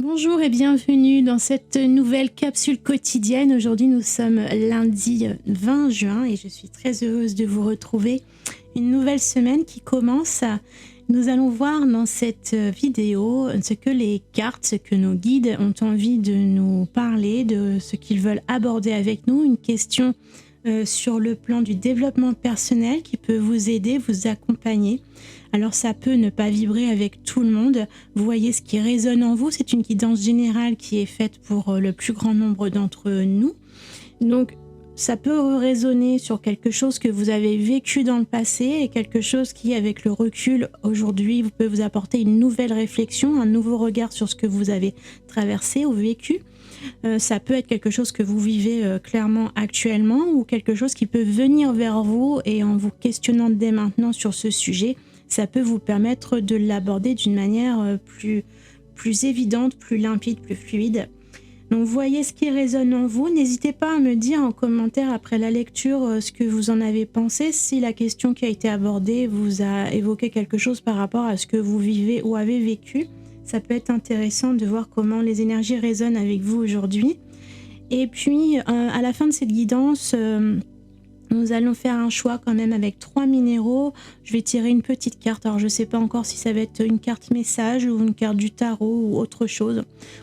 Bonjour et bienvenue dans cette nouvelle capsule quotidienne. Aujourd'hui, nous sommes lundi 20 juin et je suis très heureuse de vous retrouver. Une nouvelle semaine qui commence. Nous allons voir dans cette vidéo ce que les cartes, ce que nos guides ont envie de nous parler, de ce qu'ils veulent aborder avec nous. Une question sur le plan du développement personnel qui peut vous aider, vous accompagner. Alors ça peut ne pas vibrer avec tout le monde. Vous voyez ce qui résonne en vous. C'est une guidance générale qui est faite pour le plus grand nombre d'entre nous. Donc ça peut résonner sur quelque chose que vous avez vécu dans le passé et quelque chose qui, avec le recul aujourd'hui, peut vous apporter une nouvelle réflexion, un nouveau regard sur ce que vous avez traversé ou vécu. Ça peut être quelque chose que vous vivez clairement actuellement ou quelque chose qui peut venir vers vous et en vous questionnant dès maintenant sur ce sujet, ça peut vous permettre de l'aborder d'une manière plus évidente, plus limpide, plus fluide. Donc voyez ce qui résonne en vous. N'hésitez pas à me dire en commentaire après la lecture ce que vous en avez pensé. Si la question qui a été abordée vous a évoqué quelque chose par rapport à ce que vous vivez ou avez vécu, ça peut être intéressant de voir comment les énergies résonnent avec vous aujourd'hui. Et puis à la fin de cette guidance, nous allons faire un choix quand même avec 3 minéraux. Je vais tirer une petite carte. Alors je ne sais pas encore si ça va être une carte message ou une carte du tarot ou autre chose.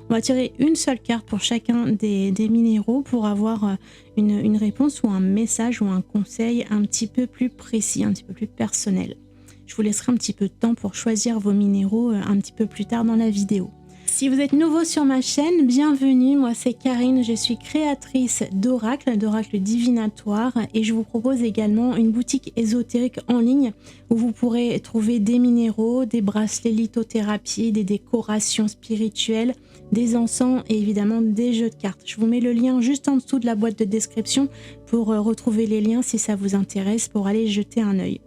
On va tirer une seule carte pour chacun des minéraux pour avoir une réponse ou un message ou un conseil un petit peu plus précis, un petit peu plus personnel. Je vous laisserai un petit peu de temps pour choisir vos minéraux un petit peu plus tard dans la vidéo. Si vous êtes nouveau sur ma chaîne, bienvenue, moi c'est Karine, je suis créatrice d'oracles divinatoires et je vous propose également une boutique ésotérique en ligne où vous pourrez trouver des minéraux, des bracelets lithothérapie, des décorations spirituelles, des encens et évidemment des jeux de cartes. Je vous mets le lien juste en dessous de la boîte de description pour retrouver les liens si ça vous intéresse pour aller jeter un œil.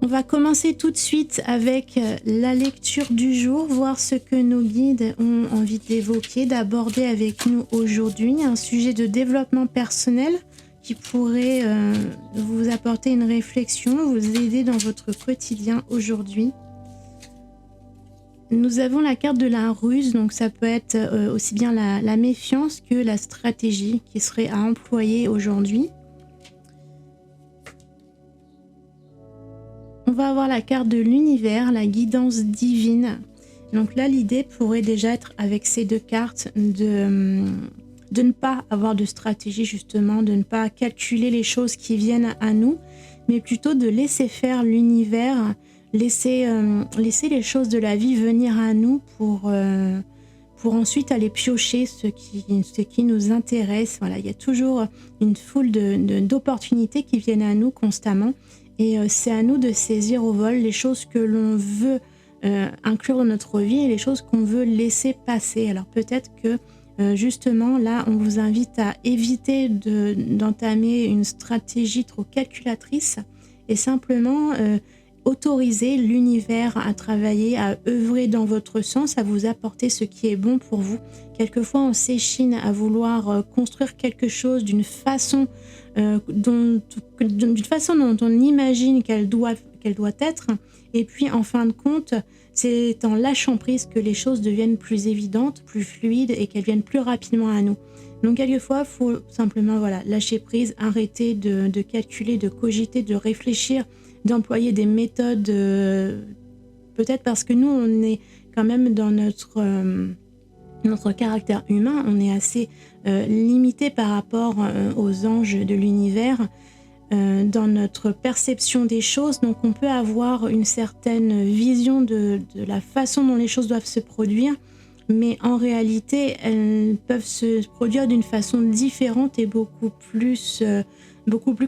On va commencer tout de suite avec la lecture du jour, voir ce que nos guides ont envie d'évoquer, d'aborder avec nous aujourd'hui. Un sujet de développement personnel qui pourrait vous apporter une réflexion, vous aider dans votre quotidien aujourd'hui. Nous avons la carte de la ruse, donc ça peut être aussi bien la méfiance que la stratégie qui serait à employer aujourd'hui. On va avoir la carte de l'univers, la guidance divine. Donc là, l'idée pourrait déjà être avec ces deux cartes de ne pas avoir de stratégie justement, de ne pas calculer les choses qui viennent à nous, mais plutôt de laisser faire l'univers, laisser les choses de la vie venir à nous pour ensuite aller piocher ce qui nous intéresse. Voilà, il y a toujours une foule d'opportunités qui viennent à nous constamment. Et c'est à nous de saisir au vol les choses que l'on veut inclure dans notre vie et les choses qu'on veut laisser passer. Alors peut-être que justement là, on vous invite à éviter d'entamer une stratégie trop calculatrice et simplement autoriser l'univers à travailler, à œuvrer dans votre sens, à vous apporter ce qui est bon pour vous. Quelquefois, on s'échine à vouloir construire quelque chose d'une façon dont on imagine qu'elle doit être, et puis en fin de compte, c'est en lâchant prise que les choses deviennent plus évidentes, plus fluides et qu'elles viennent plus rapidement à nous. Donc quelquefois, il faut simplement lâcher prise, arrêter de calculer, de cogiter, de réfléchir, d'employer des méthodes, peut-être parce que nous, on est quand même dans notre caractère humain, on est assez limité par rapport aux anges de l'univers dans notre perception des choses. Donc on peut avoir une certaine vision de la façon dont les choses doivent se produire, mais en réalité, elles peuvent se produire d'une façon différente et beaucoup plus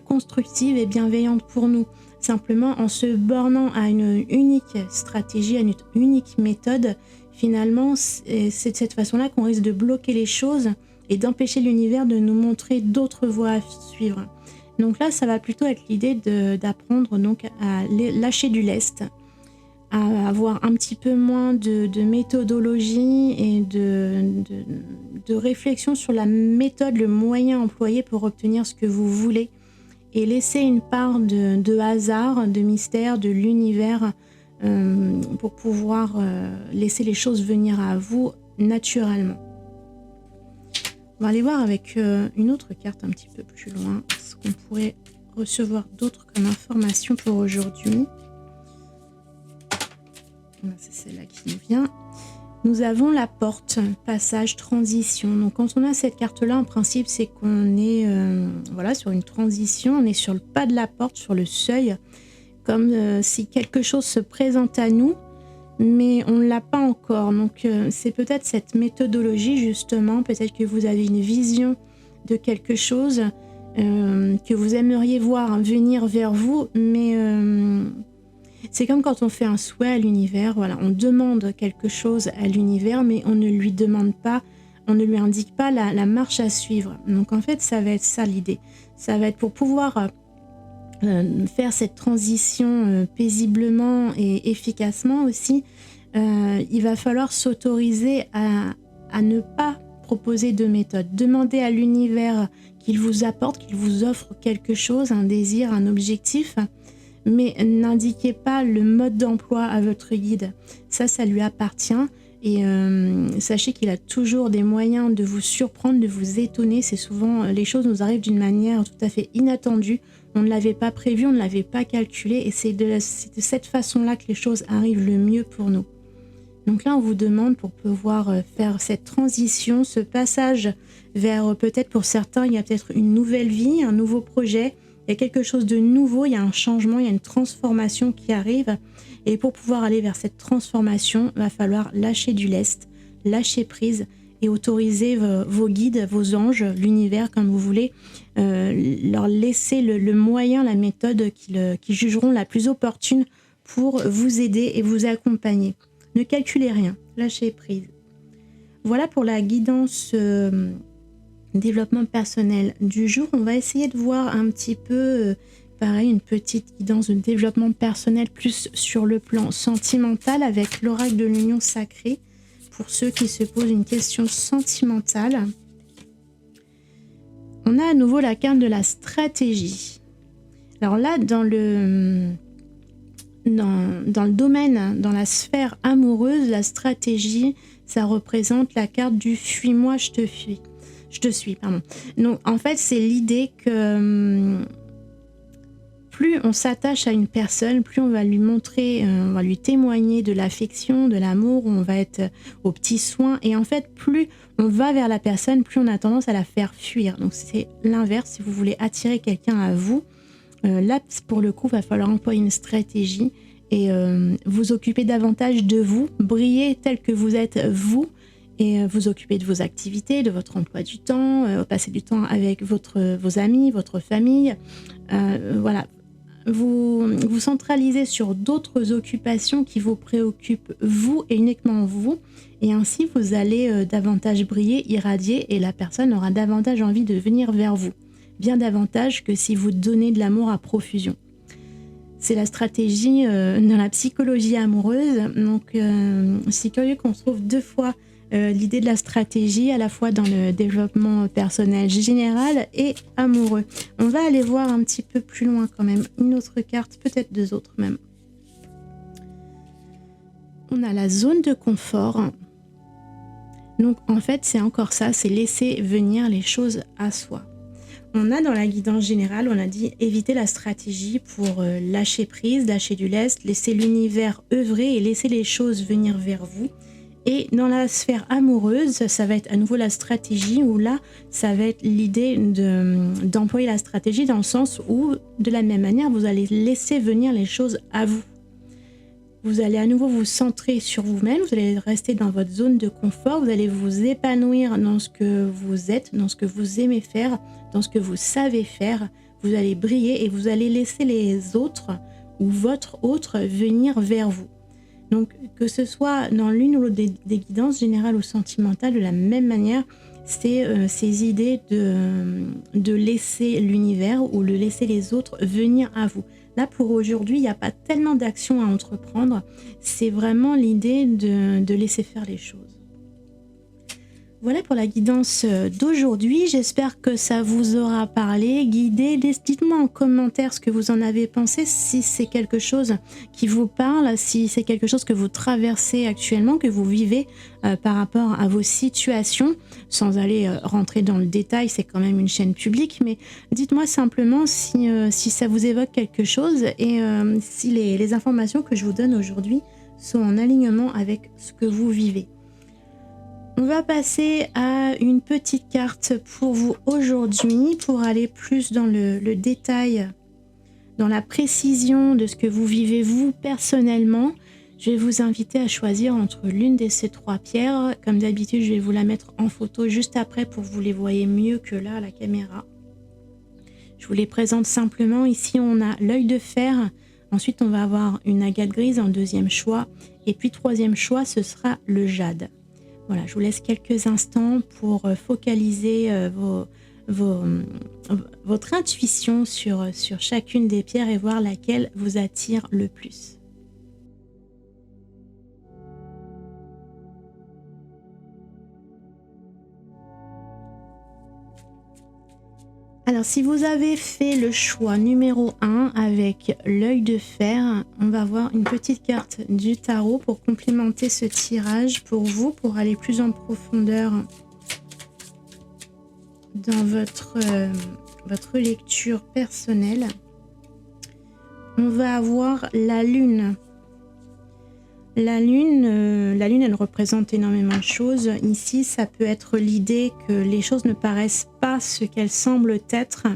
constructive et bienveillante pour nous. Simplement, en se bornant à une unique stratégie, à une unique méthode, finalement, c'est de cette façon-là qu'on risque de bloquer les choses et d'empêcher l'univers de nous montrer d'autres voies à suivre. Donc là, ça va plutôt être l'idée d'apprendre donc à lâcher du lest, à avoir un petit peu moins de méthodologie et de réflexion sur la méthode, le moyen employé pour obtenir ce que vous voulez, et laisser une part de hasard, de mystère, de l'univers pour pouvoir laisser les choses venir à vous naturellement. On va aller voir avec une autre carte un petit peu plus loin ce qu'on pourrait recevoir d'autres comme information pour aujourd'hui. C'est celle-là qui nous vient. Nous avons la porte, passage, transition. Donc quand on a cette carte-là, en principe, c'est qu'on est sur une transition, on est sur le pas de la porte, sur le seuil, comme si quelque chose se présente à nous, mais on ne l'a pas encore. Donc c'est peut-être cette méthodologie, justement, peut-être que vous avez une vision de quelque chose que vous aimeriez voir venir vers vous, mais c'est comme quand on fait un souhait à l'univers, voilà, on demande quelque chose à l'univers, mais on ne lui demande pas, on ne lui indique pas la marche à suivre. Donc en fait, ça va être ça l'idée. Ça va être pour pouvoir faire cette transition paisiblement et efficacement aussi, il va falloir s'autoriser à ne pas proposer de méthode. Demandez à l'univers qu'il vous apporte, qu'il vous offre quelque chose, un désir, un objectif, mais n'indiquez pas le mode d'emploi à votre guide. Ça lui appartient. Et sachez qu'il a toujours des moyens de vous surprendre, de vous étonner. C'est souvent, les choses nous arrivent d'une manière tout à fait inattendue. On ne l'avait pas prévu, on ne l'avait pas calculé. Et c'est de cette façon-là que les choses arrivent le mieux pour nous. Donc là, on vous demande pour pouvoir faire cette transition, ce passage vers, peut-être pour certains, il y a peut-être une nouvelle vie, un nouveau projet. Il y a quelque chose de nouveau, il y a un changement, il y a une transformation qui arrive. Et pour pouvoir aller vers cette transformation, il va falloir lâcher du lest, lâcher prise et autoriser vos guides, vos anges, l'univers, comme vous voulez, leur laisser le moyen, la méthode qu'ils jugeront la plus opportune pour vous aider et vous accompagner. Ne calculez rien, lâchez prise. Voilà pour la guidance développement personnel du jour. On va essayer de voir un petit peu, pareil, une petite guidance de développement personnel plus sur le plan sentimental avec l'oracle de l'union sacrée pour ceux qui se posent une question sentimentale. On a à nouveau la carte de la stratégie. Alors là, dans le domaine, dans la sphère amoureuse, la stratégie, ça représente la carte du fuis-moi, je te fuis. Je te suis, pardon. Donc, en fait, c'est l'idée que plus on s'attache à une personne, plus on va lui montrer, on va lui témoigner de l'affection, de l'amour, on va être aux petits soins. Et en fait, plus on va vers la personne, plus on a tendance à la faire fuir. Donc, c'est l'inverse. Si vous voulez attirer quelqu'un à vous, là, pour le coup, il va falloir employer une stratégie et vous occuper davantage de vous, briller tel que vous êtes vous, et vous occuper de vos activités, de votre emploi du temps, passer du temps avec vos amis, votre famille. Voilà, vous centralisez sur d'autres occupations qui vous préoccupent vous et uniquement vous. Et ainsi, vous allez davantage briller, irradier et la personne aura davantage envie de venir vers vous. Bien davantage que si vous donnez de l'amour à profusion. C'est la stratégie dans la psychologie amoureuse. Donc, c'est curieux qu'on trouve deux fois l'idée de la stratégie, à la fois dans le développement personnel général et amoureux. On va aller voir un petit peu plus loin quand même. Une autre carte, peut-être deux autres même. On a la zone de confort. Donc, en fait, c'est encore ça, c'est laisser venir les choses à soi. On a dans la guidance générale, on a dit éviter la stratégie pour lâcher prise, lâcher du lest, laisser l'univers œuvrer et laisser les choses venir vers vous. Et dans la sphère amoureuse, ça va être à nouveau la stratégie où là, ça va être l'idée d'employer la stratégie dans le sens où, de la même manière, vous allez laisser venir les choses à vous. Vous allez à nouveau vous centrer sur vous-même, vous allez rester dans votre zone de confort, vous allez vous épanouir dans ce que vous êtes, dans ce que vous aimez faire, dans ce que vous savez faire. Vous allez briller et vous allez laisser les autres ou votre autre venir vers vous. Donc, que ce soit dans l'une ou l'autre des guidances générales ou sentimentales, de la même manière, c'est ces idées de laisser l'univers ou de laisser les autres venir à vous. Là, pour aujourd'hui, il n'y a pas tellement d'actions à entreprendre. C'est vraiment l'idée de laisser faire les choses. Voilà pour la guidance d'aujourd'hui. J'espère que ça vous aura parlé, guidé. Dites-moi en commentaire ce que vous en avez pensé, si c'est quelque chose qui vous parle, si c'est quelque chose que vous traversez actuellement, que vous vivez par rapport à vos situations, sans aller rentrer dans le détail, c'est quand même une chaîne publique, mais dites-moi simplement si ça vous évoque quelque chose et si les informations que je vous donne aujourd'hui sont en alignement avec ce que vous vivez. On va passer à une petite carte pour vous aujourd'hui, pour aller plus dans le détail, dans la précision de ce que vous vivez vous personnellement. Je vais vous inviter à choisir entre l'une de ces 3 pierres. Comme d'habitude, je vais vous la mettre en photo juste après pour que vous les voyez mieux que là à la caméra. Je vous les présente simplement. Ici, on a l'œil de fer. Ensuite, on va avoir une agate grise en 2e choix. Et puis, 3e choix, ce sera le jade. Voilà, je vous laisse quelques instants pour focaliser votre intuition sur chacune des pierres et voir laquelle vous attire le plus. Alors, si vous avez fait le choix numéro 1 avec l'œil de fer, on va voir une petite carte du tarot pour complémenter ce tirage pour vous, pour aller plus en profondeur dans votre lecture personnelle. On va avoir la lune. La lune, elle représente énormément de choses. Ici, ça peut être l'idée que les choses ne paraissent pas ce qu'elles semblent être.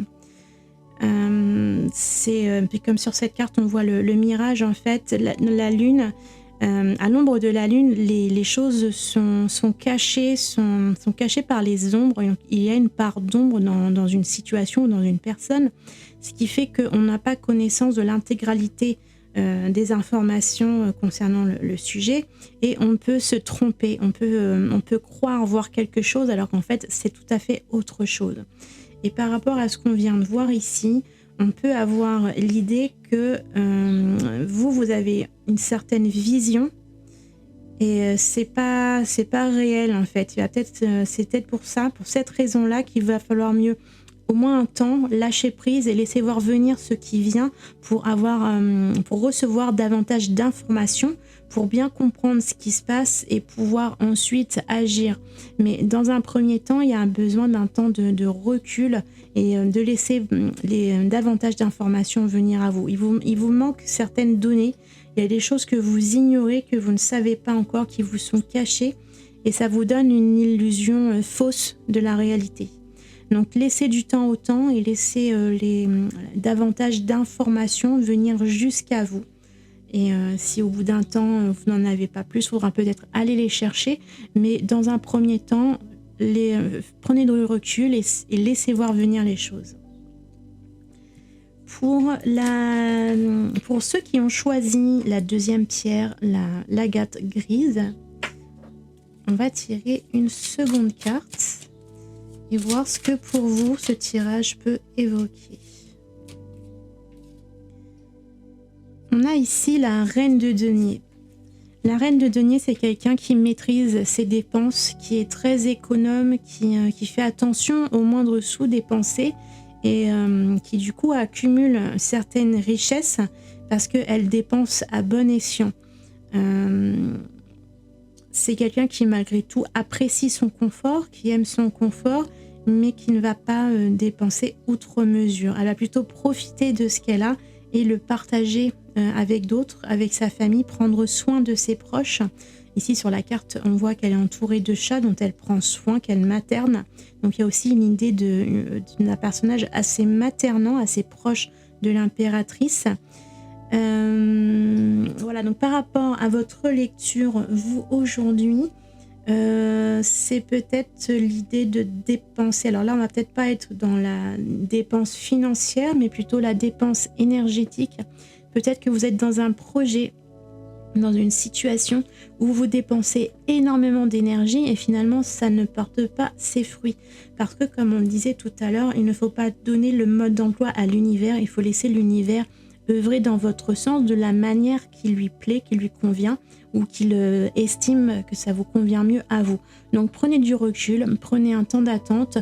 Puis comme sur cette carte, on voit le mirage, en fait. La lune, à l'ombre de la lune, les choses sont cachées, sont cachées par les ombres. Il y a une part d'ombre dans une situation ou dans une personne, ce qui fait qu'on n'a pas connaissance de l'intégralité des informations concernant le sujet, et on peut se tromper, on peut croire voir quelque chose alors qu'en fait c'est tout à fait autre chose. Et par rapport à ce qu'on vient de voir ici, on peut avoir l'idée que vous avez une certaine vision et c'est pas réel en fait. C'est peut-être pour cette raison-là qu'il va falloir mieux au moins un temps, lâcher prise et laisser voir venir ce qui vient pour recevoir davantage d'informations, pour bien comprendre ce qui se passe et pouvoir ensuite agir. Mais dans un premier temps, il y a besoin d'un temps de recul et de laisser davantage d'informations venir à vous. Il vous manque certaines données, il y a des choses que vous ignorez, que vous ne savez pas encore, qui vous sont cachées, et ça vous donne une illusion fausse de la réalité. Donc laissez du temps au temps et laissez davantage d'informations venir jusqu'à vous. Et si au bout d'un temps vous n'en avez pas plus, il faudra peut-être aller les chercher. Mais dans un premier temps, prenez du recul et laissez voir venir les choses. Pour ceux qui ont choisi la 2e pierre, l'agate grise, on va tirer une seconde carte et voir ce que pour vous ce tirage peut évoquer. On a ici la reine de denier. La reine de denier, c'est quelqu'un qui maîtrise ses dépenses, qui est très économe, qui fait attention aux moindres sous dépensés et qui du coup accumule certaines richesses parce qu'elle dépense à bon escient. C'est quelqu'un qui malgré tout apprécie son confort, qui aime son confort, mais qui ne va pas dépenser outre mesure. Elle va plutôt profiter de ce qu'elle a et le partager avec d'autres, avec sa famille, prendre soin de ses proches. Ici sur la carte, on voit qu'elle est entourée de chats dont elle prend soin, qu'elle materne. Donc il y a aussi une idée d'un personnage assez maternant, assez proche de l'impératrice. Voilà, donc par rapport à votre lecture, vous aujourd'hui, c'est peut-être l'idée de dépenser. Alors là, on va peut-être pas être dans la dépense financière, mais plutôt la dépense énergétique. Peut-être que vous êtes dans un projet, dans une situation où vous dépensez énormément d'énergie et finalement ça ne porte pas ses fruits. Parce que comme on le disait tout à l'heure, il ne faut pas donner le mode d'emploi à l'univers, il faut laisser l'univers œuvrer dans votre sens de la manière qui lui plaît, qui lui convient ou qu'il estime que ça vous convient mieux à vous. Donc prenez du recul, prenez un temps d'attente,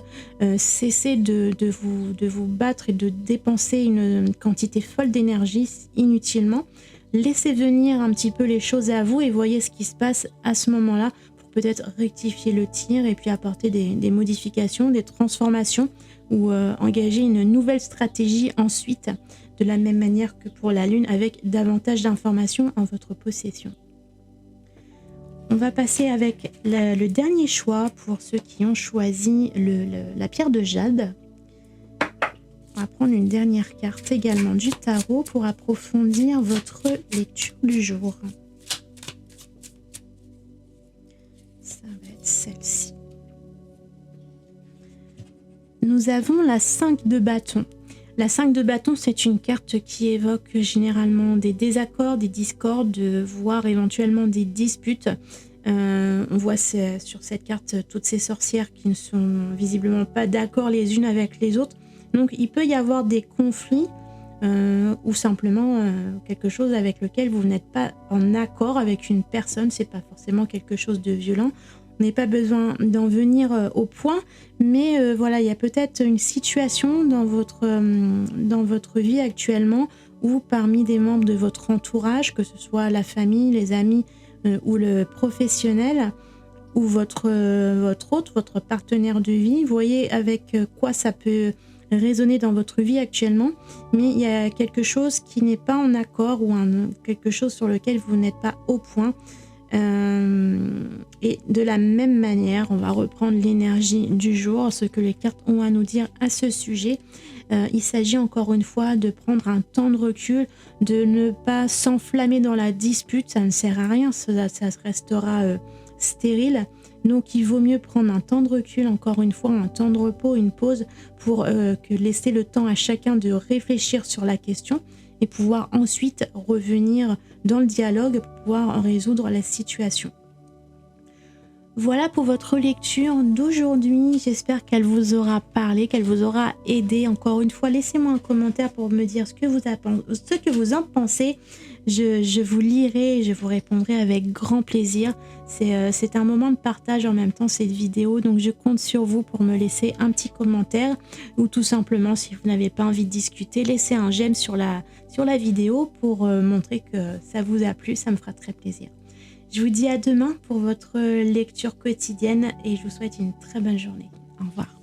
cessez de vous battre et de dépenser une quantité folle d'énergie inutilement. Laissez venir un petit peu les choses à vous et voyez ce qui se passe à ce moment-là pour peut-être rectifier le tir et puis apporter des modifications, des transformations ou engager une nouvelle stratégie ensuite, de la même manière que pour la Lune, avec davantage d'informations en votre possession. On va passer avec le dernier choix pour ceux qui ont choisi la pierre de jade. On va prendre une dernière carte également du tarot pour approfondir votre lecture du jour. Ça va être celle-ci. Nous avons la 5 de bâton. La 5 de bâton, c'est une carte qui évoque généralement des désaccords, des discordes, voire éventuellement des disputes. On voit sur cette carte toutes ces sorcières qui ne sont visiblement pas d'accord les unes avec les autres. Donc il peut y avoir des conflits ou simplement quelque chose avec lequel vous n'êtes pas en accord avec une personne. C'est pas forcément quelque chose de violent. On n'a pas besoin d'en venir au point, mais voilà, il y a peut-être une situation dans votre vie actuellement ou parmi des membres de votre entourage, que ce soit la famille, les amis ou le professionnel ou votre hôte, votre partenaire de vie. Vous voyez avec quoi ça peut résonner dans votre vie actuellement, mais il y a quelque chose qui n'est pas en accord ou quelque chose sur lequel vous n'êtes pas au point. Et de la même manière, on va reprendre l'énergie du jour, ce que les cartes ont à nous dire à ce sujet. Il s'agit encore une fois de prendre un temps de recul, de ne pas s'enflammer dans la dispute, ça ne sert à rien, ça restera stérile. Donc il vaut mieux prendre un temps de recul, encore une fois, un temps de repos, une pause pour laisser le temps à chacun de réfléchir sur la question et pouvoir ensuite revenir dans le dialogue pour pouvoir résoudre la situation. Voilà pour votre lecture d'aujourd'hui. J'espère qu'elle vous aura parlé, qu'elle vous aura aidé. Encore une fois, laissez-moi un commentaire pour me dire ce que vous en pensez. Je vous lirai et je vous répondrai avec grand plaisir. C'est un moment de partage en même temps, cette vidéo. Donc je compte sur vous pour me laisser un petit commentaire ou tout simplement, si vous n'avez pas envie de discuter, laissez un j'aime sur la vidéo pour montrer que ça vous a plu. Ça me fera très plaisir. Je vous dis à demain pour votre lecture quotidienne et je vous souhaite une très bonne journée. Au revoir.